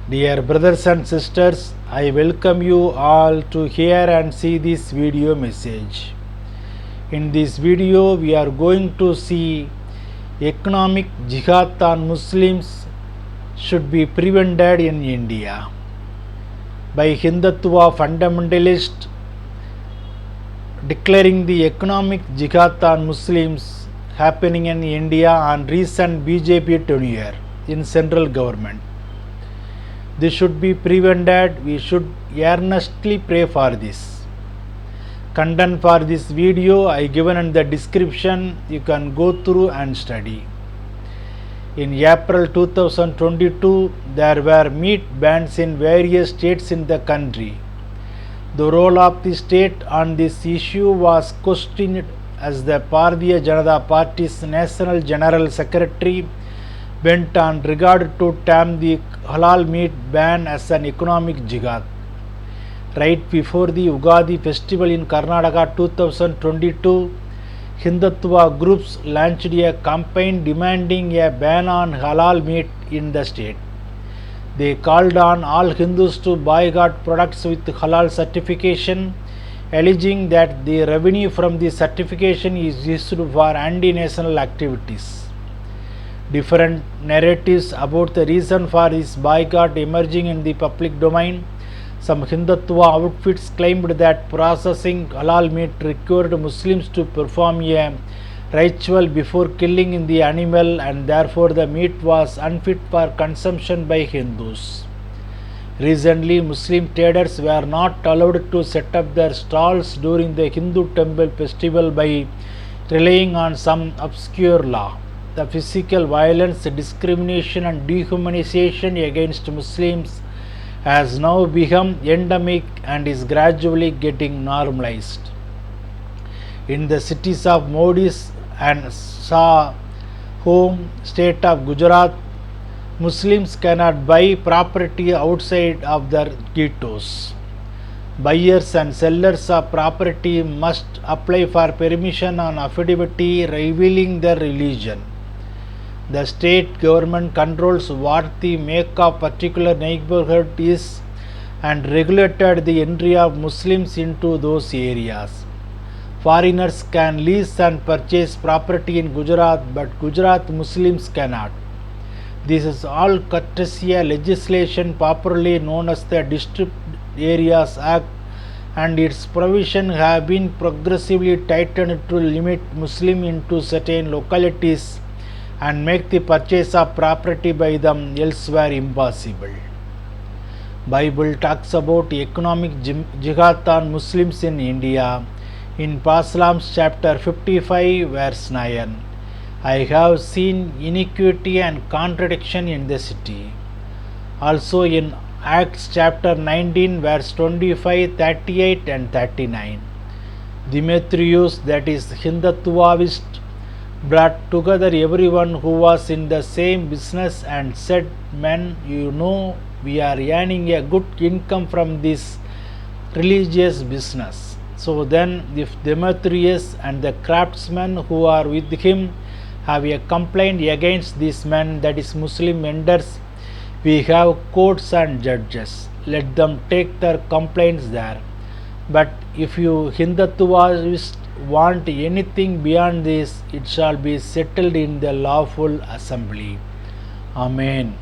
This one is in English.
Dear brothers and sisters, I welcome you all to hear and see this video message. In this video, we are going to see economic jihad on Muslims should be prevented in India by Hindutva fundamentalists declaring the economic jihad on Muslims happening in India on recent BJP tenure in central government. This should be prevented. We should earnestly pray for this. Content for this video I given in the description. You can go through and study. In April 2022, there were meat bans in various states in the country. The role of the state on this issue was questioned as the Bhartiya Janta Party's National General Secretary went on record to term the Halal meat ban as an economic jihad. Right before the Ugadi festival in Karnataka 2022, Hindutva groups launched a campaign demanding a ban on halal meat in the state. They called on all Hindus to boycott products with halal certification, alleging that the revenue from the certification is used for anti-national activities. Different narratives about the reason for this boycott emerging in the public domain. Some Hindutva outfits claimed that processing halal meat required Muslims to perform a ritual before killing the animal, and therefore the meat was unfit for consumption by Hindus. Recently, Muslim traders were not allowed to set up their stalls during the Hindu temple festival by relying on some obscure law. The physical violence, discrimination and dehumanization against Muslims has now become endemic and is gradually getting normalized. In the cities of Modi's and Shah home state of Gujarat, Muslims cannot buy property outside of their ghettos. Buyers and sellers of property must apply for permission on affidavit revealing their religion. The state government controls what the make of particular neighborhood is and regulated the entry of Muslims into those areas. Foreigners can lease and purchase property in Gujarat, but Gujarat Muslims cannot. This is all courtesy legislation popularly known as the District Areas Act, and its provision have been progressively tightened to limit Muslim into certain localities and make the purchase of property by them elsewhere impossible. Bible talks about economic jihad on Muslims in India. In Psalms chapter 55 verse 9, I have seen iniquity and contradiction in the city. Also in Acts chapter 19 verse 25, 38 and 39, Demetrius, that is Hindutvavist, brought together everyone who was in the same business and said, Men, you know we are earning a good income from this religious business. So then, if Demetrius and the craftsmen who are with him have a complaint against these men, that is Muslim vendors, we have courts and judges. Let them take their complaints there. But if you Hindutvaist want anything beyond this, it shall be settled in the lawful assembly. Amen.